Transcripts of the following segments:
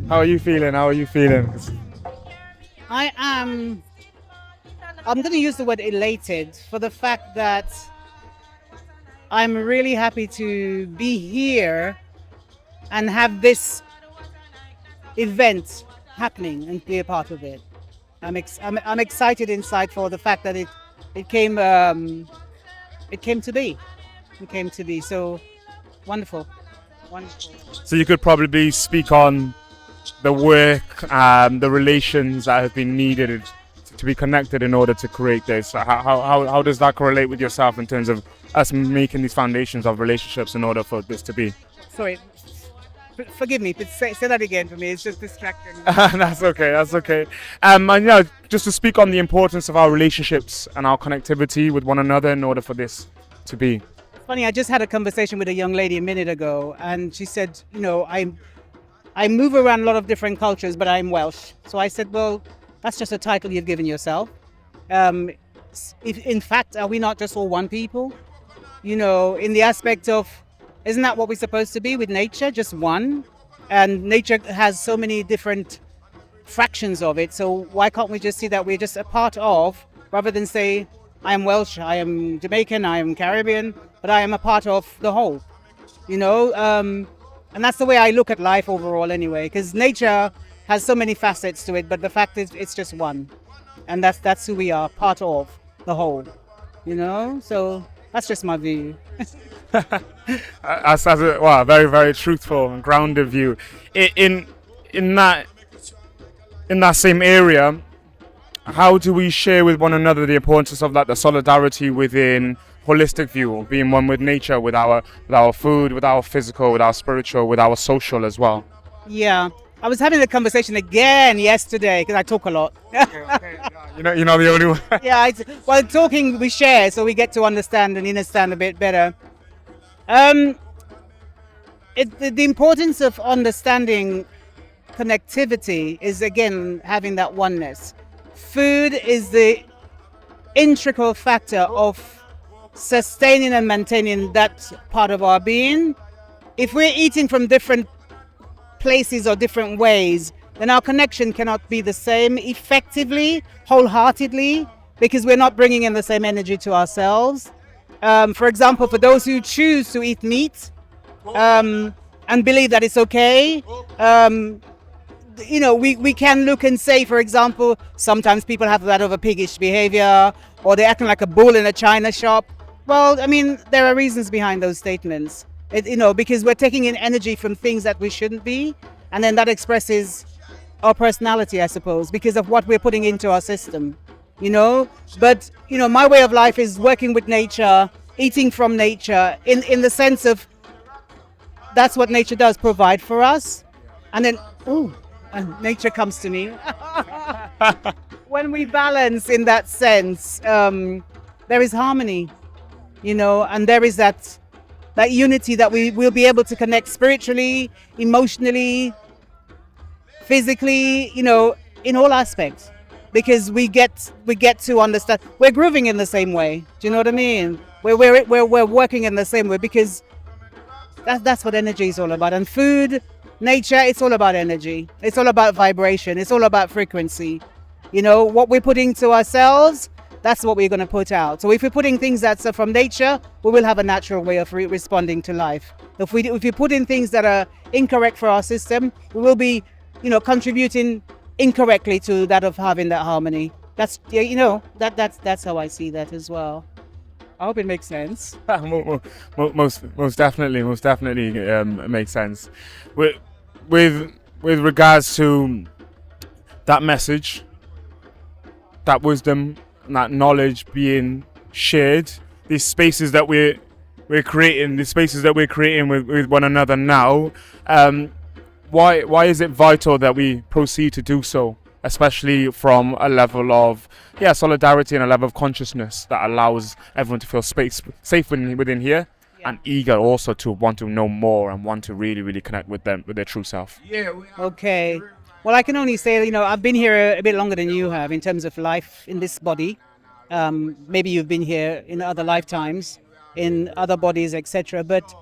How are you feeling? How are you feeling? I am, I'm going to use the word elated for the fact that I'm really happy to be here and have this event happening and be a part of it. I'm excited inside for the fact that it came it came to be. It came to be. So wonderful. Wonderful. So you could probably speak on the work, the relations that have been needed to be connected in order to create this. How does that correlate with yourself in terms of us making these foundations of relationships in order for this to be? Sorry. Forgive me, but say that again for me. It's just distracting. That's okay. That's okay. And yeah, just to speak on the importance of our relationships and our connectivity with one another in order for this to be. Funny, I just had a conversation with a young lady a minute ago, and she said, I move around a lot of different cultures, but I'm Welsh. So I said, well, that's just a title you've given yourself. In fact, are we not just all one people? In the aspect of, isn't that what we're supposed to be with nature? Just one? And nature has so many different fractions of it. So why can't we just see that we're just a part of, rather than say, I am Welsh, I am Jamaican, I am Caribbean, but I am a part of the whole, And that's the way I look at life overall anyway, because nature has so many facets to it, but the fact is it's just one. And that's who we are, part of the whole, So that's just my view. That's a very, very truthful and grounded view. In that same area, how do we share with one another the importance of that, the solidarity within holistic view, being one with nature, with our food, with our physical, with our spiritual, with our social as well? Yeah, I was having a conversation again yesterday because I talk a lot. Okay. Yeah. You're not the only one. Yeah, talking we share, so we get to understand a bit better. The importance of understanding connectivity is again having that oneness. Food is the integral factor of sustaining and maintaining that part of our being. If we're eating from different places or different ways, then our connection cannot be the same effectively, wholeheartedly, because we're not bringing in the same energy to ourselves. For example, for those who choose to eat meat and believe that it's okay, we can look and say, for example, sometimes people have that of a piggish behavior, or they're acting like a bull in a china shop. Well, I mean, there are reasons behind those statements, because we're taking in energy from things that we shouldn't be, and then that expresses our personality, I suppose, because of what we're putting into our system, But, my way of life is working with nature, eating from nature, in the sense of that's what nature does provide for us. And then, nature comes to me. When we balance in that sense, there is harmony, and there is that unity that we will be able to connect spiritually, emotionally, physically, in all aspects, because we get to understand we're grooving in the same way. Do you know what I mean? We're working in the same way, because that's what energy is all about. And food, nature, it's all about energy. It's all about vibration. It's all about frequency. What we're putting to ourselves, that's what we're going to put out. So if we're putting things that's from nature, we will have a natural way of responding to life. If we put in things that are incorrect for our system, we will be, contributing incorrectly to that of having that harmony. That's that's how I see that as well. I hope it makes sense. most definitely makes sense. With regards to that message, that wisdom, that knowledge being shared, these spaces that we're creating, with one another now, why is it vital that we proceed to do so, especially from a level of solidarity and a level of consciousness that allows everyone to feel safe within here, and eager also to want to know more and want to really, really connect with their true self? Okay. Well, I can only say, I've been here a bit longer than you have in terms of life in this body. Maybe you've been here in other lifetimes, in other bodies, etc. But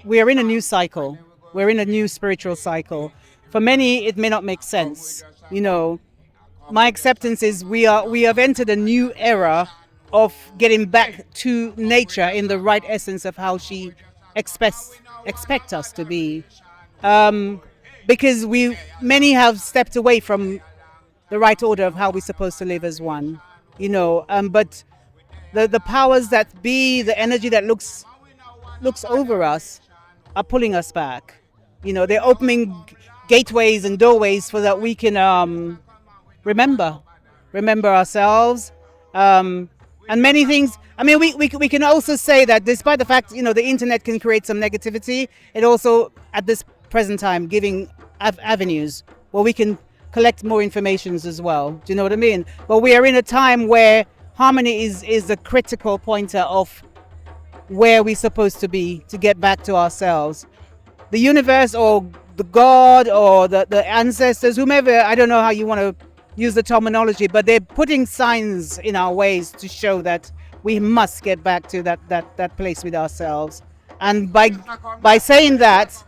we are in a new cycle. We're in a new spiritual cycle. For many, it may not make sense. You know, my acceptance is we have entered a new era of getting back to nature in the right essence of how she expect us to be. Because many have stepped away from the right order of how we're supposed to live as one. You know, but the powers that be, the energy that looks over us, are pulling us back. You know, they're opening gateways and doorways so that we can remember ourselves, and many things. I mean, we can also say that despite the fact, you know, the internet can create some negativity, it also, at this present time, giving avenues where we can collect more informations as well. Do you know what I mean? But we are in a time where harmony is a critical pointer of where we're supposed to be to get back to ourselves. The universe or the God or the ancestors, whomever, I don't know how you want to use the terminology, but they're putting signs in our ways to show that we must get back to that place with ourselves. And by saying that,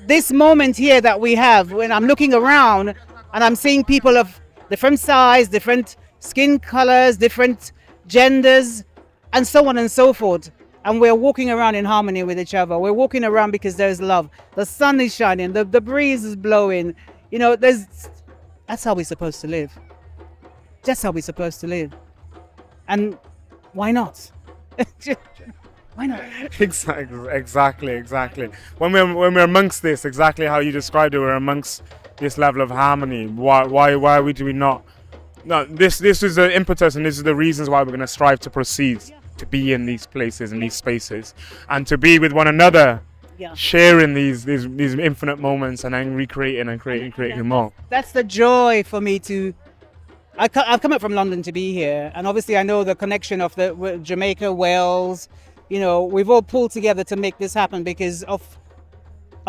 this moment here that we have, when I'm looking around and I'm seeing people of different size, different skin colors, different genders, and so on and so forth, and we're walking around in harmony with each other. We're walking around because there's love. The sun is shining, the breeze is blowing. You know, that's how we're supposed to live. That's how we're supposed to live. And why not? Why not? Exactly. When we're amongst this, exactly how you described it, we're amongst this level of harmony. Why do we not? No, this is the impetus, and this is the reasons why we're going to strive to proceed, to be in these places, in these spaces, and to be with one another, sharing these infinite moments, and then recreating and creating more. That's the joy for me to. I've come up from London to be here, and obviously I know the connection of the Jamaica, Wales. You know, we've all pulled together to make this happen because of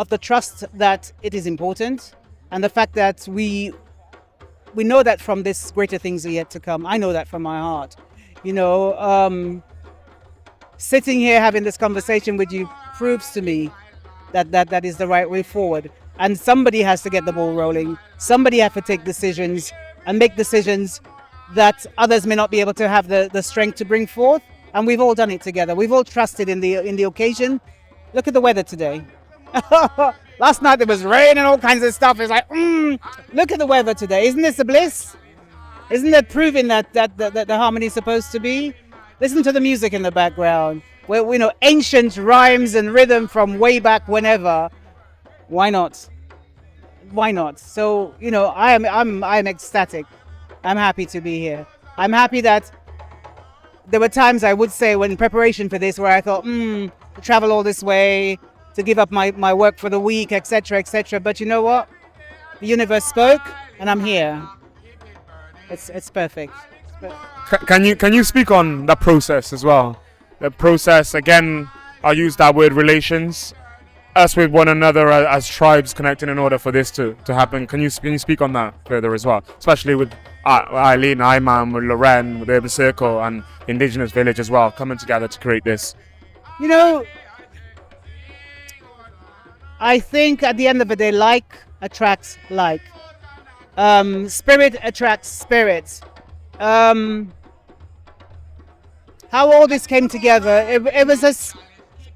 the trust that it is important, and the fact that we know that from this greater things are yet to come. I know that from my heart. You know, sitting here having this conversation with you proves to me that is the right way forward. And somebody has to get the ball rolling. Somebody has to take decisions and make decisions that others may not be able to have the strength to bring forth. And we've all done it together. We've all trusted in the occasion. Look at the weather today. Last night there was rain and all kinds of stuff. It's like, look at the weather today. Isn't this a bliss? Isn't that proving that the harmony is supposed to be? Listen to the music in the background. Well, you know, ancient rhymes and rhythm from way back whenever. Why not? Why not? So, you know, I'm ecstatic. I'm happy to be here. I'm happy that there were times I would say when in preparation for this where I thought, to travel all this way, to give up my work for the week, etc., etc. But you know what? The universe spoke, and I'm here. It's perfect. Can you speak on that process as well? The process, again, I use that word relations, us with one another as tribes connecting in order for this to happen. Can you speak on that further as well? Especially with Eileen, Imam, with Loren, with the Urban Circle and the Indigenous Village as well, coming together to create this. You know, I think at the end of the day, like attracts like. Spirit attracts spirit. How all this came together, it was just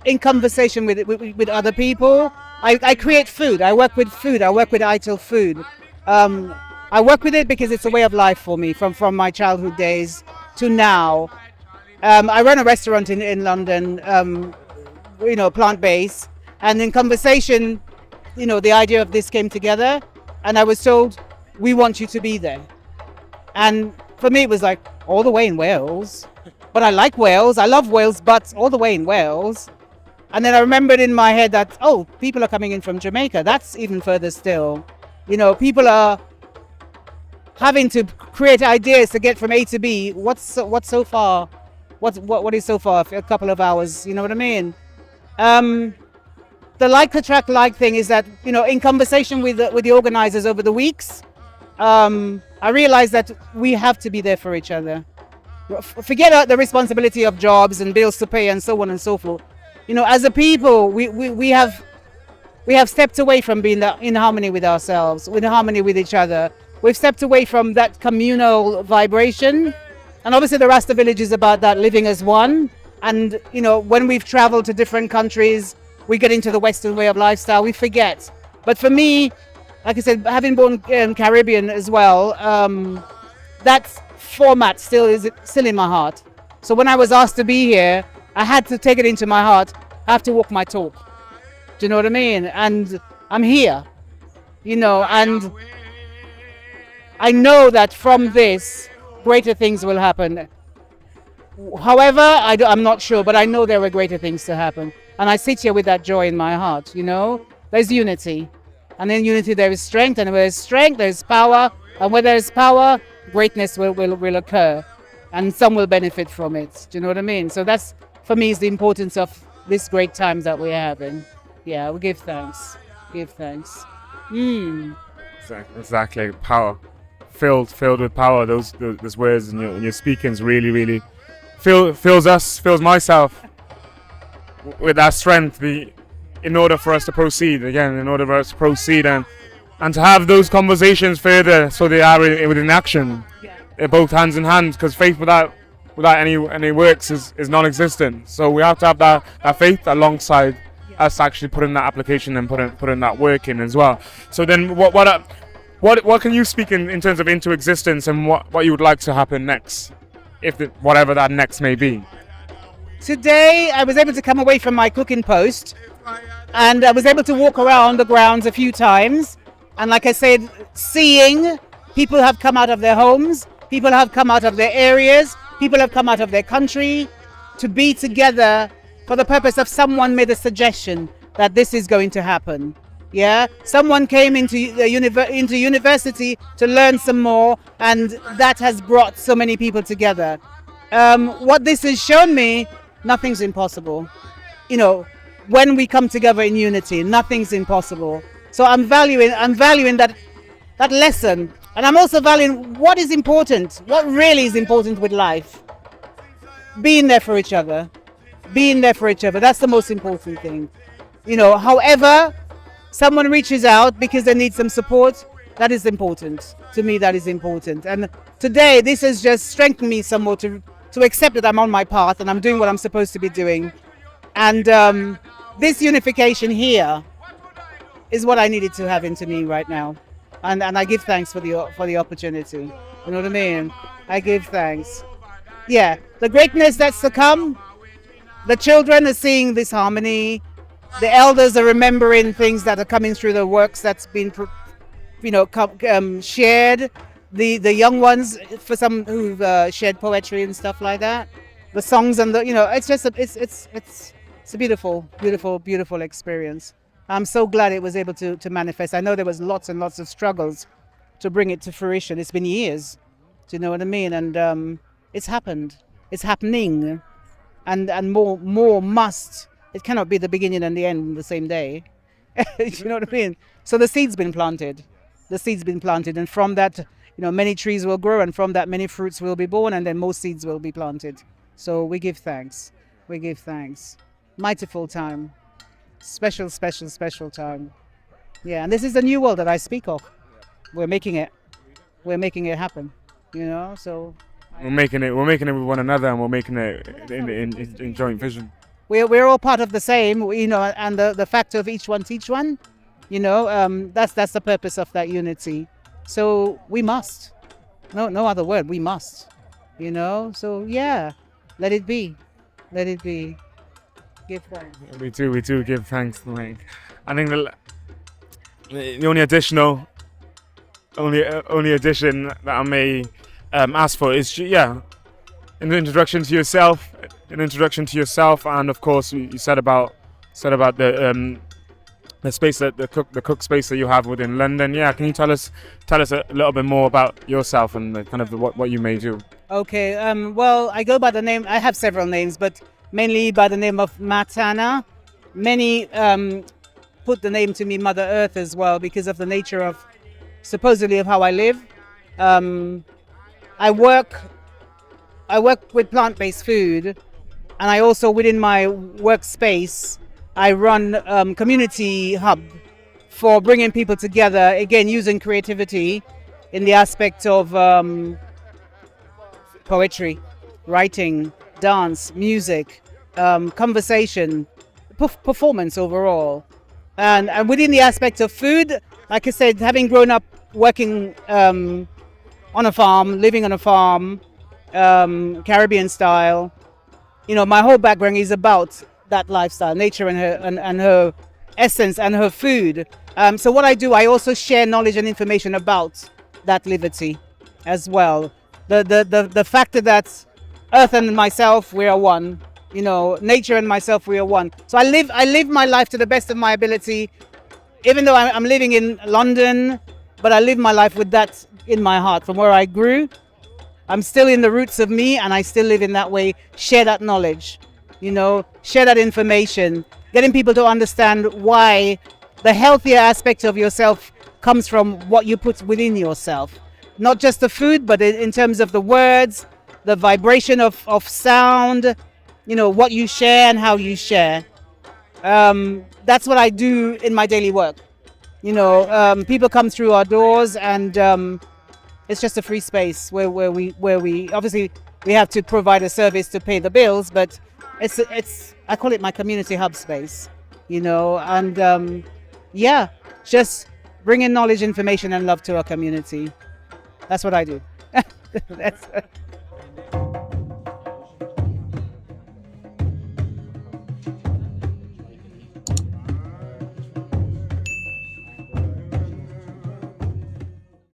in conversation with other people. I create food. I work with food. I work with Ital food. I work with it because it's a way of life for me from my childhood days to now. I run a restaurant in London, you know, plant-based. And in conversation, you know, the idea of this came together, and I was told, we want you to be there. And for me, it was like, all the way in Wales. But I like Wales, I love Wales, but all the way in Wales. And then I remembered in my head that, oh, people are coming in from Jamaica. That's even further still. You know, people are having to create ideas to get from A to B. What's so far? What is so far? A couple of hours, you know what I mean? The like attract like thing is that, you know, in conversation with the organizers over the weeks, I realized that we have to be there for each other. Forget the responsibility of jobs and bills to pay and so on and so forth. You know, as a people, we have we have stepped away from being in harmony with ourselves, in harmony with each other. We've stepped away from that communal vibration. And obviously the Rasta village is about that, living as one. And, you know, when we've traveled to different countries, we get into the Western way of lifestyle, we forget. But for me, like I said, having born Caribbean as well, that format still is still in my heart. So when I was asked to be here, I had to take it into my heart. I have to walk my talk. Do you know what I mean? And I'm here, you know, and I know that from this, greater things will happen. However, I'm not sure, but I know there are greater things to happen. And I sit here with that joy in my heart, you know. There's unity. And in unity there is strength, and where there's strength, there's power. And where there's power, greatness will occur. And some will benefit from it. Do you know what I mean? So that's, for me, is the importance of this great times that we're having. Yeah, we give thanks. Give thanks. Exactly. Power. Filled with power. Those words in your speakings really fills myself with that strength. In order for us to proceed and to have those conversations further, so they are within action. Yeah. They're both hands in hand, because faith without any works is non-existent. So we have to have that faith alongside us actually putting that application and putting that work in as well. So then what can you speak in terms of into existence, and what you would like to happen next, whatever that next may be? Today I was able to come away from my cooking post, and I was able to walk around the grounds a few times, and like I said, seeing people have come out of their homes, people have come out of their areas, people have come out of their country to be together for the purpose of someone made a suggestion that this is going to happen. Yeah, someone came into university to learn some more, and that has brought so many people together. What this has shown me, nothing's impossible. You know, when we come together in unity, nothing's impossible. So I'm valuing that lesson, and I'm also valuing what is important, what really is important with life. Being there for each other, that's the most important thing. You know, however someone reaches out because they need some support, that is important. To me, that is important. And today, this has just strengthened me some more to accept that I'm on my path and I'm doing what I'm supposed to be doing. And this unification here is what I needed to have into me right now. And I give thanks for the opportunity. You know what I mean? I give thanks. Yeah, the greatness that's to come, the children are seeing this harmony. The elders are remembering things that are coming through the works that's been, shared. The young ones, for some who've shared poetry and stuff like that. The songs and it's just it's a beautiful experience. I'm so glad it was able to manifest. I know there was lots and lots of struggles to bring it to fruition. It's been years. Do you know what I mean? And it's happened. It's happening, and more must. It cannot be the beginning and the end in the same day. You know what I mean? So the seed's been planted. And from that, many trees will grow, and from that many fruits will be born, and then more seeds will be planted. So we give thanks. Mightiful time. Special time. Yeah, and this is the new world that I speak of. We're making it happen. So we're making it with one another, and we're making it in joint vision. We're all part of the same, and the factor of each one teach one, that's the purpose of that unity. So we must, no other word, we must, so yeah, let it be. Give thanks. We do give thanks. I think the only addition that I may ask for is an introduction to yourself. And of course you said about the space that the cook space that you have within London. Yeah, can you tell us a little bit more about yourself and what you may do? Okay, well, I go by the name. I have several names, but mainly by the name of Matanah. Many put the name to me Mother Earth as well, because of the nature of supposedly of how I live. I work with plant-based food. And I also, within my workspace, I run community hub for bringing people together, again using creativity in the aspect of poetry, writing, dance, music, conversation, performance overall. And within the aspect of food, like I said, having grown up working on a farm, living on a farm, Caribbean style, my whole background is about that lifestyle, nature and her essence and her food. So what I do, I also share knowledge and information about that liberty as well. The factor that Earth and myself, we are one. Nature and myself, we are one. So I live my life to the best of my ability, even though I'm living in London, but I live my life with that in my heart. From where I grew, I'm still in the roots of me, and I still live in that way. Share that knowledge, share that information, getting people to understand why the healthier aspect of yourself comes from what you put within yourself. Not just the food, but in terms of the words, the vibration of sound, what you share and how you share. That's what I do in my daily work. People come through our doors, and it's just a free space where we obviously we have to provide a service to pay the bills, but it's I call it my community hub space, and just bringing knowledge, information, and love to our community. That's what I do.